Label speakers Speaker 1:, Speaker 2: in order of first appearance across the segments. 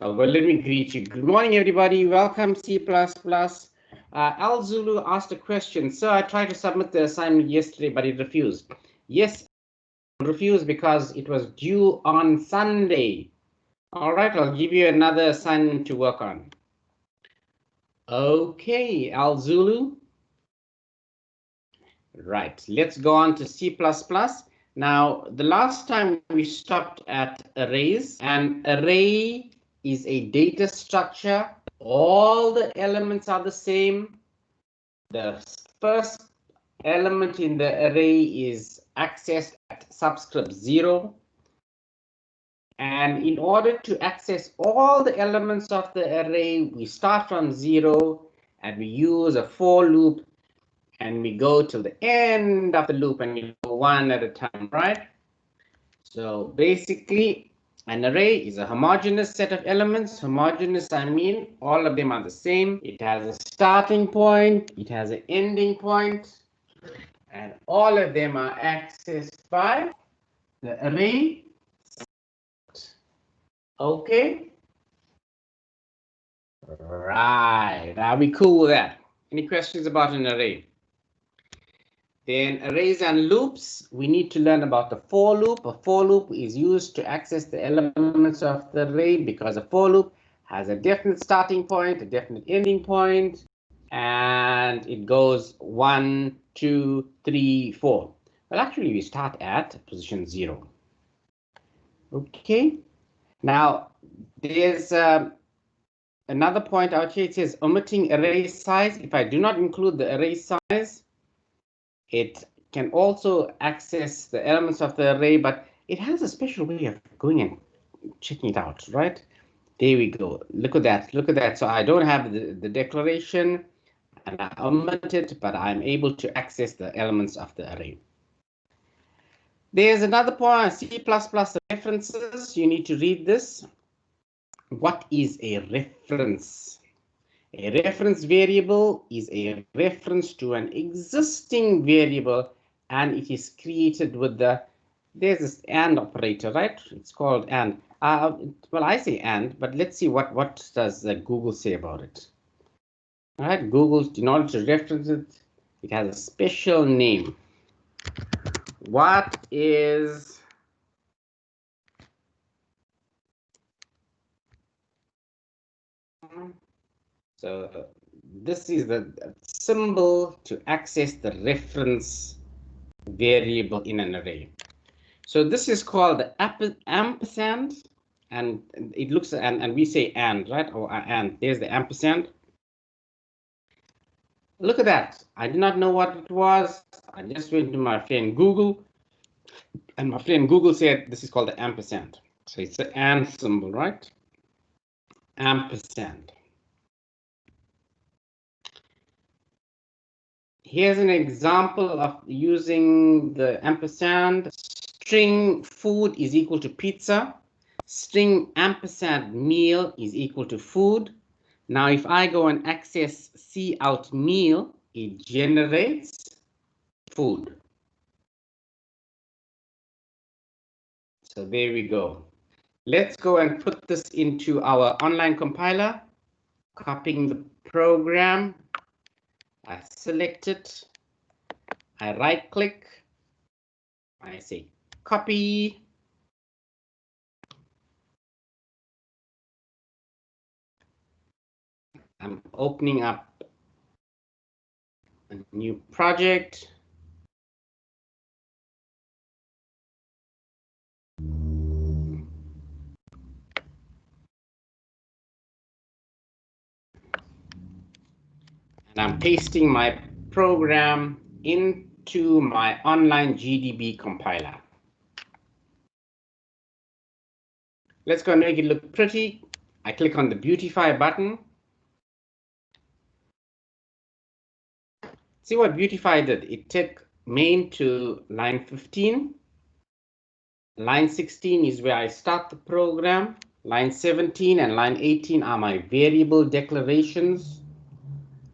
Speaker 1: Well, let me greet you. Good morning, everybody. Welcome, C++. Al Zulu asked a question. So I tried to submit the assignment yesterday, but it refused. Yes, it refused because it was due on Sunday. All right, I'll give you another assignment to work on. Okay, Al Zulu. Right, let's go on to C++. Now, the last time we stopped at arrays. An array is a data structure. All the elements are the same. The first element in the array is accessed at subscript 0. And in order to access all the elements of the array, we start from 0 and we use a for loop. And we go to the end of the loop and you go one at a time, right? So basically, an array is a homogeneous set of elements. Homogeneous, I mean, all of them are the same. It has a starting point, it has an ending point, and all of them are accessed by the array. Okay? Right. Are we cool with that? Any questions about an array? Then arrays and loops, we need to learn about the for loop. A for loop is used to access the elements of the array because a for loop has a definite starting point, a definite ending point, and it goes 1, 2, 3, 4. Well, actually, we start at position 0. Okay. Now, there's another point out here. It says omitting array size. If I do not include the array size, it can also access the elements of the array, but it has a special way of going and checking it out, right? There we go. Look at that. Look at that. So I don't have the declaration and I omit it, but I'm able to access the elements of the array. There's another point, C++ references. You need to read this. What is a reference? A reference variable is a reference to an existing variable, and it is created with there's this AND operator, right? It's called AND. Well, I say AND, but let's see what does Google say about it. All right, Google, in order to reference it, it has a special name. What is so this is the symbol to access the reference variable in an array. So this is called the ampersand, and it looks and we say and, right? Or and there's the ampersand. Look at that. I did not know what it was. I just went to my friend Google, and my friend Google said this is called the ampersand. So it's the and symbol, right? Ampersand. Here's an example of using the ampersand. String food is equal to pizza. String ampersand meal is equal to food. Now, if I go and access cout meal, it generates food. So there we go. Let's go and put this into our online compiler. Copying the program. I select it. I right click. I say copy. I'm opening up a new project. And I'm pasting my program into my online GDB compiler. Let's go and make it look pretty. I click on the beautify button. See what beautify did. It took main to line 15. Line 16 is where I start the program. Line 17 and line 18 are my variable declarations.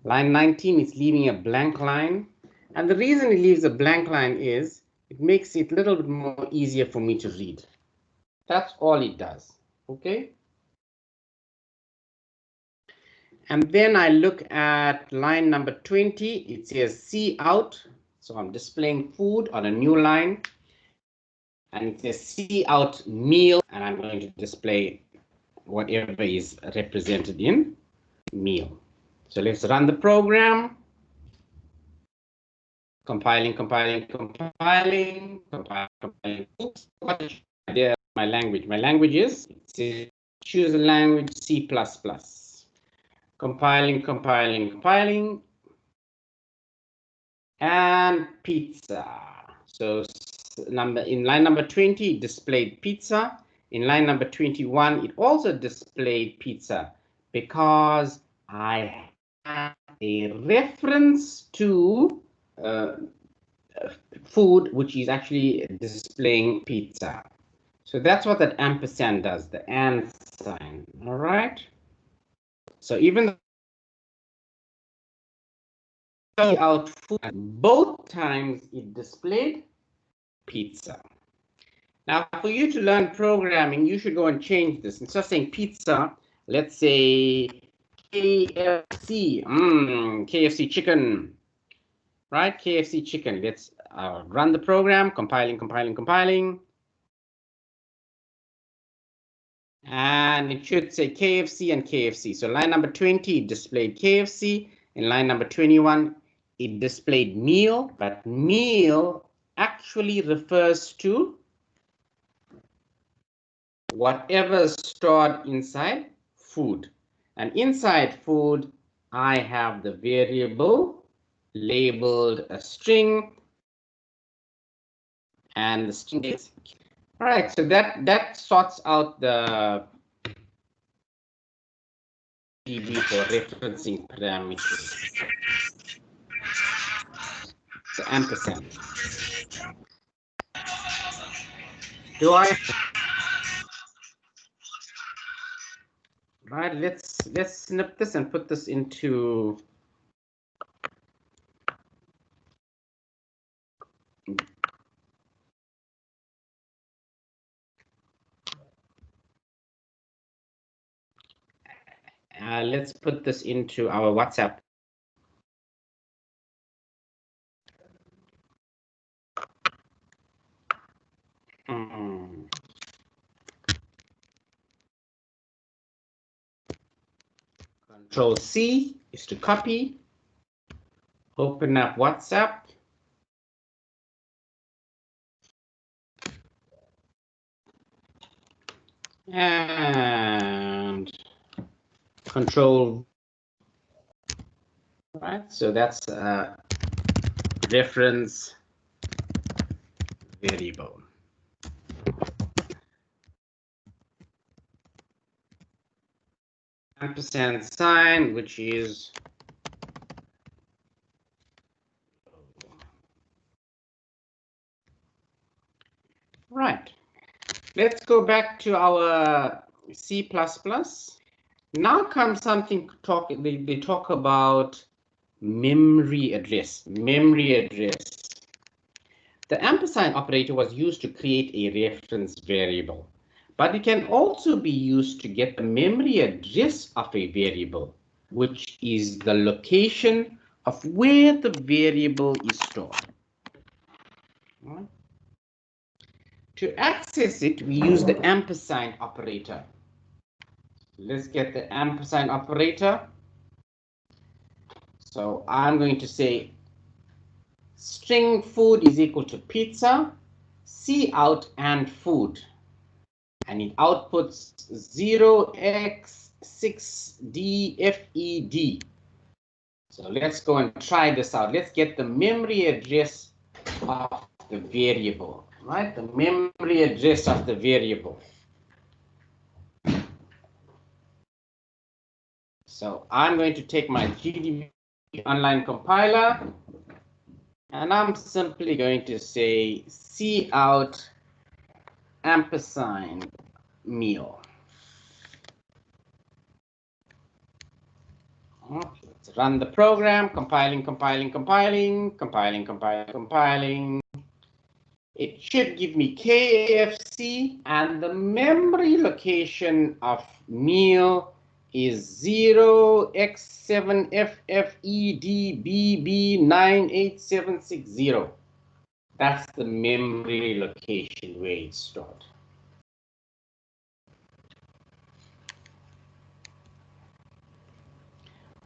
Speaker 1: Line 19 is leaving a blank line. And the reason it leaves a blank line is it makes it a little bit more easier for me to read. That's all it does. Okay. And then I look at line number 20. It says see out. So I'm displaying food on a new line. And it says see out meal. And I'm going to display whatever is represented in meal. So let's run the program. Compiling. Oops, what is my language? My language is, it says choose a language C++. Compiling. And pizza. So in line number 20, it displayed pizza. In line number 21, it also displayed pizza because I have a reference to food, which is actually displaying pizza. So that's what that ampersand does, the and sign. All right. So even out food, both times it displayed pizza. Now, for you to learn programming, you should go and change this. Instead of saying pizza, let's say KFC, KFC chicken, right? KFC chicken. Let's run the program, compiling. And it should say KFC and KFC. So line number 20, it displayed KFC. In line number 21, it displayed meal, but meal actually refers to whatever is stored inside food. And inside food, I have the variable labeled a string, and the string is. All right, so that sorts out the DB for referencing parameters. So ampersand. Do I? Right, let's snip this and put this into let's put this into our WhatsApp. Control C is to copy. Open up WhatsApp. And control, right? So that's a reference variable. Ampersand sign, which is right. Let's go back to our C++. Now comes something they talk about memory address. The ampersand operator was used to create a reference variable, but it can also be used to get the memory address of a variable, which is the location of where the variable is stored. Right. To access it, we use the ampersand operator. Let's get the ampersand operator. So I'm going to say string food is equal to pizza, C out and food. And it outputs 0x6dfed. So let's go and try this out. Let's get the memory address of the variable, right? The memory address of the variable. So I'm going to take my GDB online compiler, and I'm simply going to say C out ampersand meal. Let's run the program, compiling. It should give me KFC, and the memory location of meal is 0x7FFEDBB98760. That's the memory location where it's stored.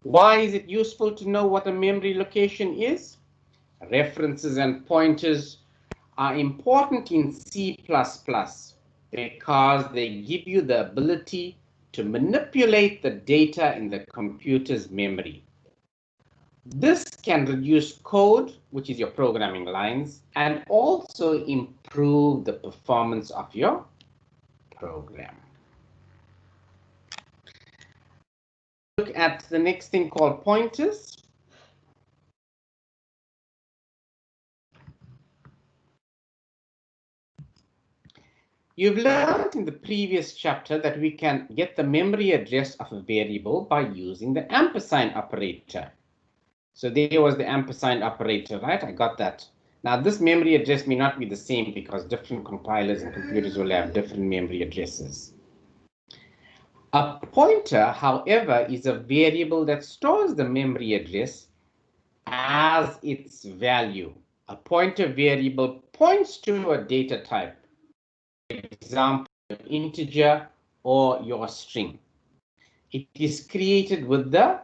Speaker 1: Why is it useful to know what a memory location is? References and pointers are important in C++ because they give you the ability to manipulate the data in the computer's memory. This can reduce code, which is your programming lines, and also improve the performance of your program. Look at the next thing called pointers. You've learned in the previous chapter that we can get the memory address of a variable by using the ampersand operator. So there was the ampersand operator, right? I got that. Now this memory address may not be the same because different compilers and computers will have different memory addresses. A pointer, however, is a variable that stores the memory address as its value. A pointer variable points to a data type, for example, integer or your string. It is created with the,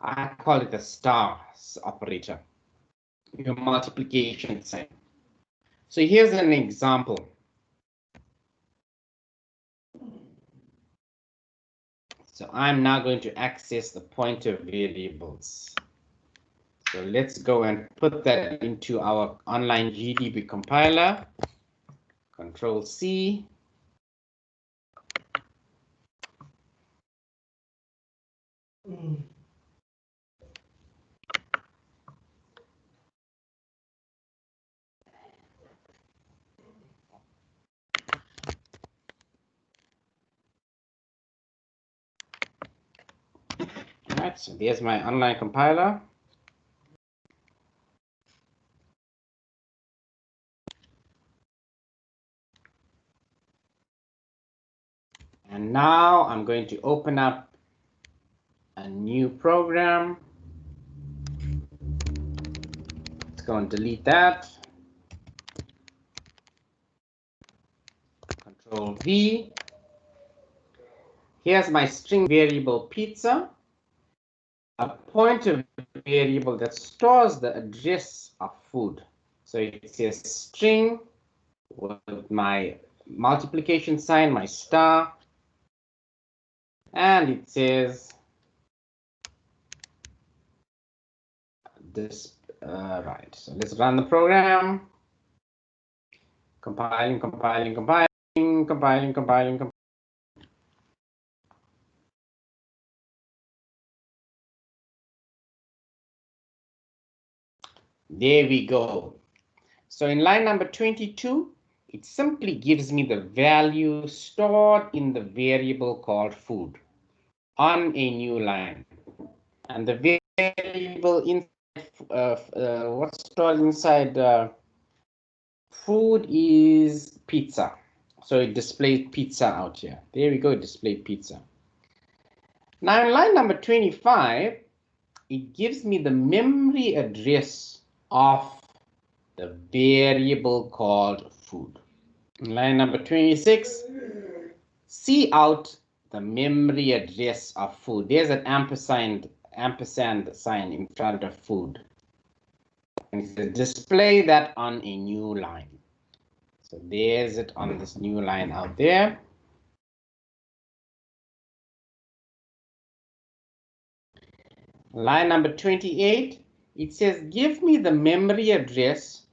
Speaker 1: I call it the star operator, your multiplication sign. So here's an example. So I'm now going to access the pointer variables. So let's go and put that into our online GDB compiler. Control C. All right, so there's my online compiler. And now I'm going to open up a new program. Let's go and delete that. Control V. Here's my string variable pizza, a pointer variable that stores the address of food. So it says string with my multiplication sign, my star, and it says this. Right, so let's run the program. Compiling. There we go. So in line number 22, it simply gives me the value stored in the variable called food on a new line. And the variable inside, what's stored inside food is pizza. So it displays pizza out here. There we go, it displayed pizza. Now in line number 25, it gives me the memory address of the variable called food. In line number 26, see out the memory address of food. There's an ampersand sign in front of food. And it says display that on a new line. So there's it on this new line out there. Line number 28, it says give me the memory address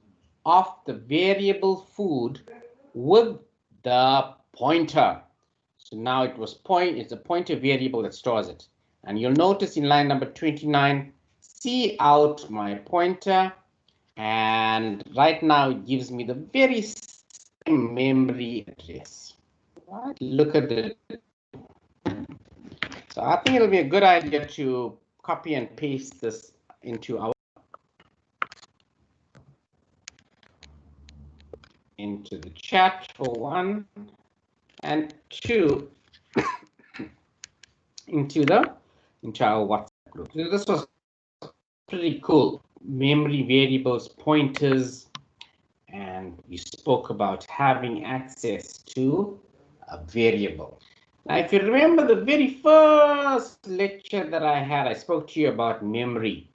Speaker 1: of the variable food with the pointer. So now it's a pointer variable that stores it. And you'll notice in line number 29, see out my pointer. And right now it gives me the very same memory address. Right, look at it. So I think it'll be a good idea to copy and paste this into the chat for one, and two, into our WhatsApp group. So this was pretty cool. Memory variables, pointers, and we spoke about having access to a variable. Now, if you remember the very first lecture that I had, I spoke to you about memory,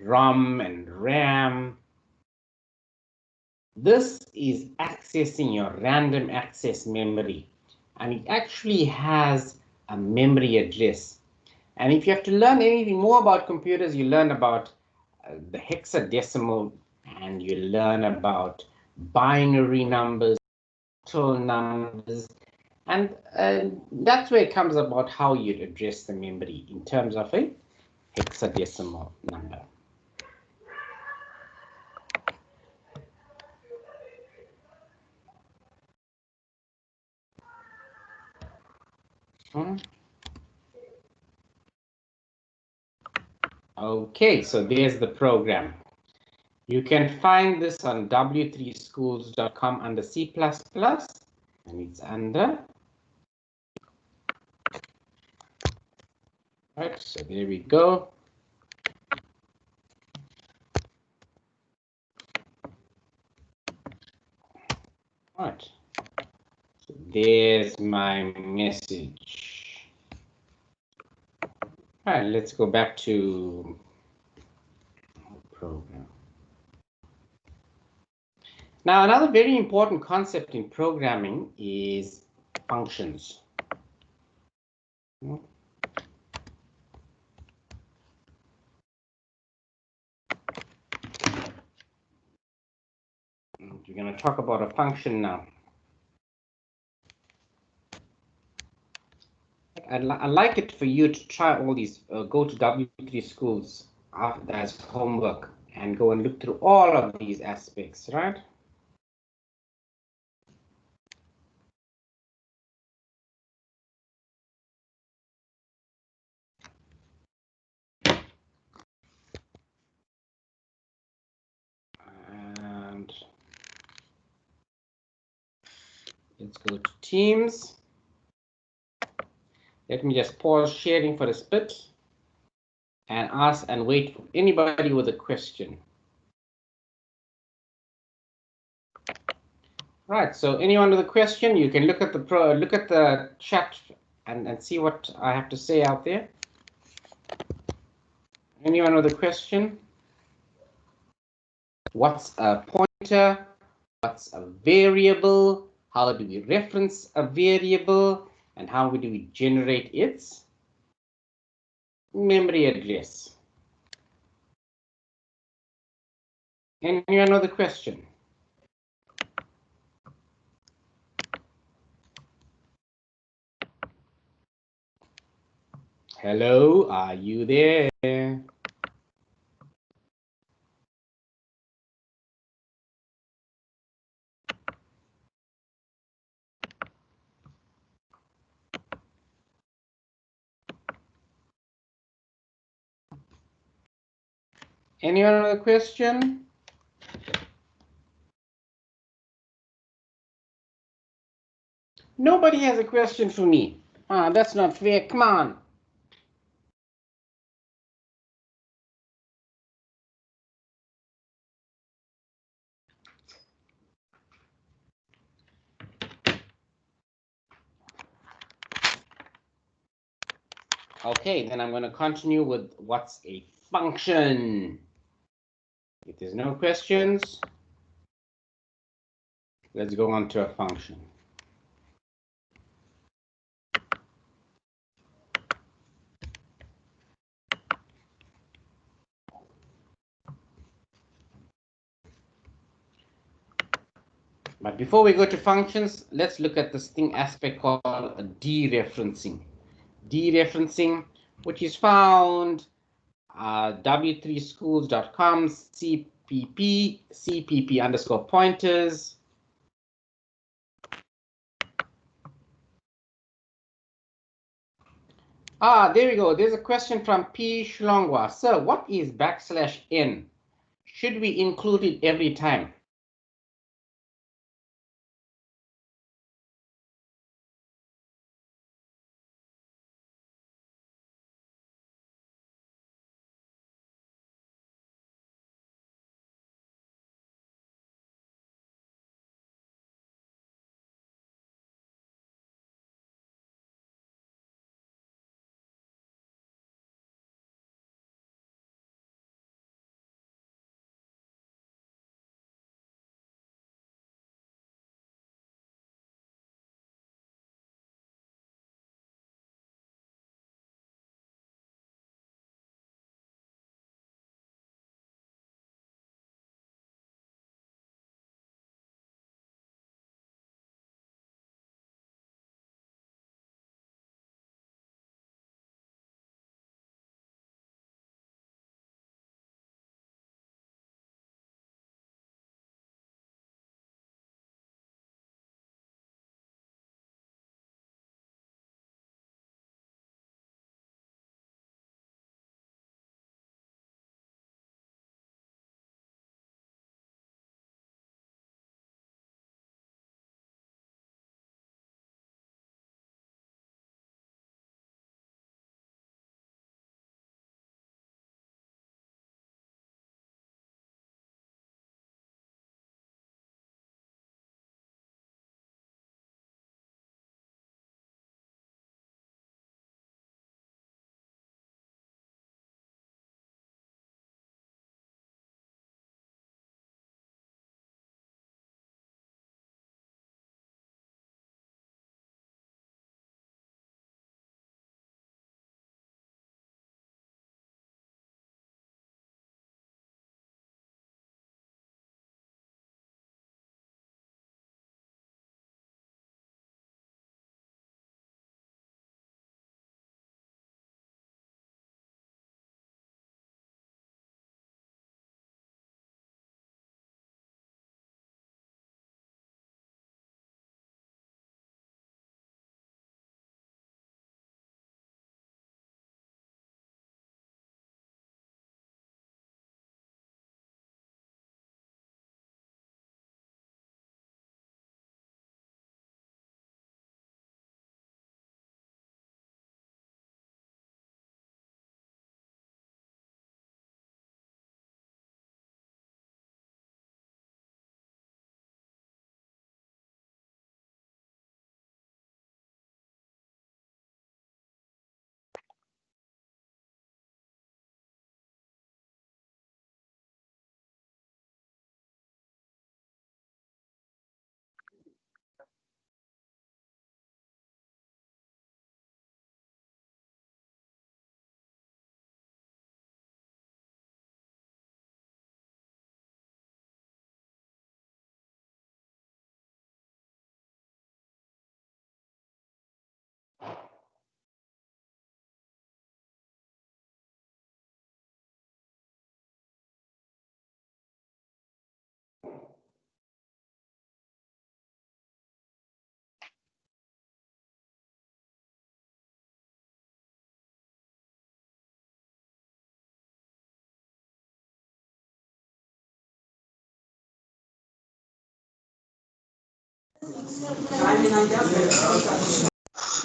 Speaker 1: ROM and RAM. This is accessing your random access memory, and it actually has a memory address. And if you have to learn anything more about computers, you learn about the hexadecimal, and you learn about binary numbers, total numbers, and that's where it comes about how you address the memory in terms of a hexadecimal number. Okay, so there's the program. You can find this on w3schools.com under C++, and it's under. Right, so there we go. Right, so there's my message. All right, let's go back to program. Now, another very important concept in programming is functions. We're going to talk about a function now. I'd like it for you to try all these, go to W3 Schools as homework and go and look through all of these aspects, right? And let's go to Teams. Let me just pause sharing for a bit and ask and wait for anybody with a question. Right, so anyone with a question, you can look at the chat and see what I have to say out there. Anyone with a question? What's a pointer? What's a variable? How do we reference a variable? And how do we generate its memory address? Anyone know the question? Hello, are you there? Anyone with a question? Nobody has a question for me. Ah, that's not fair. Come on. Okay, then I'm going to continue with what's a function. If there's no questions, let's go on to a function. But before we go to functions, let's look at this aspect called dereferencing. Dereferencing, which is found w3schools.com cpp underscore pointers. There we go. There's a question from P. Shlongwa. Sir, what is \n? Should we include it every time?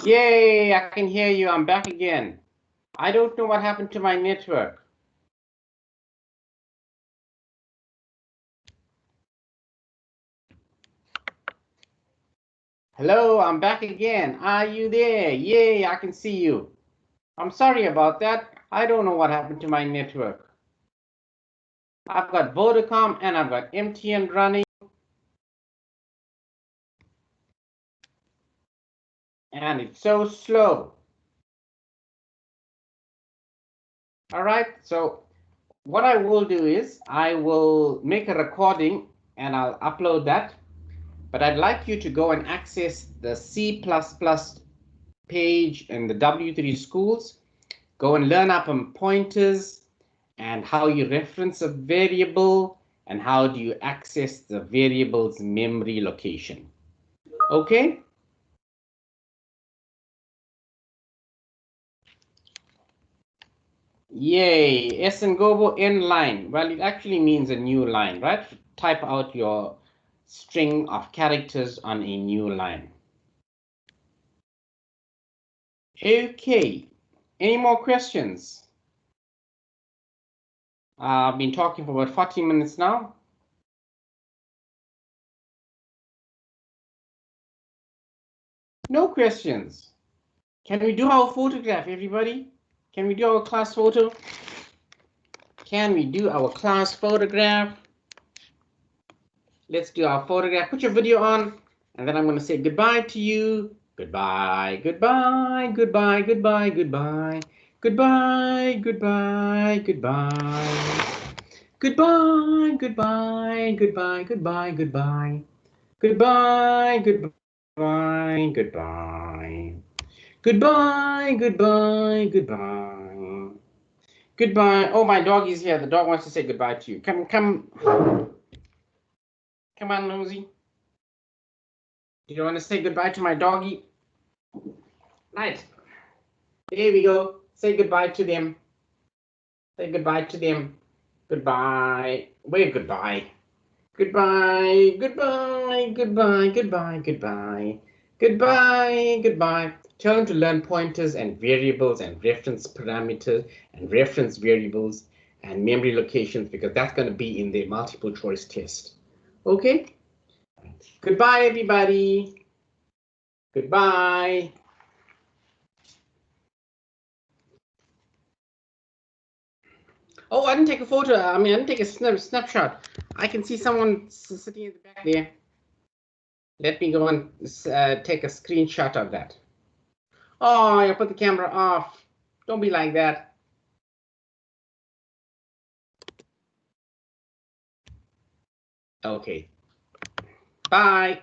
Speaker 1: Yay, I can hear you. I'm back again. I don't know what happened to my network. Hello, I'm back again. Are you there? Yay, I can see you. I'm sorry about that. I don't know what happened to my network. I've got Vodacom and I've got MTN running. And it's so slow. All right, so what I will do is I will make a recording and I'll upload that. But I'd like you to go and access the C++ page in the W3 schools. Go and learn up on pointers and how you reference a variable and how do you access the variable's memory location. Okay? Yay, Essengobo N line. Well, it actually means a new line, right? Type out your string of characters on a new line. Okay, any more questions? I've been talking for about 40 minutes now. No questions. Can we do our photograph, everybody? Can we do our class photo? Can we do our class photograph? Let's do our photograph. Put your video on, and then I'm going to say goodbye to you. Goodbye, goodbye, goodbye, goodbye, goodbye. Goodbye, goodbye, goodbye. Goodbye, goodbye, goodbye, goodbye, goodbye. Goodbye, goodbye, goodbye. Goodbye, goodbye, goodbye. Goodbye. Oh, my dog is here. The dog wants to say goodbye to you. Come, come. Come on, Nosy. Do you want to say goodbye to my doggy? Right. There we go. Say goodbye to them. Say goodbye to them. Goodbye. Wave goodbye. Goodbye. Goodbye. Goodbye. Goodbye. Goodbye. Goodbye. Goodbye. Tell them to learn pointers and variables and reference parameters and reference variables and memory locations because that's going to be in the multiple choice test. Okay? Goodbye, everybody. Goodbye. Oh, I didn't take a photo. I mean, I didn't take a snapshot. I can see someone sitting in the back there. Let me go and take a screenshot of that. Oh, I put the camera off. Don't be like that. Okay. Bye.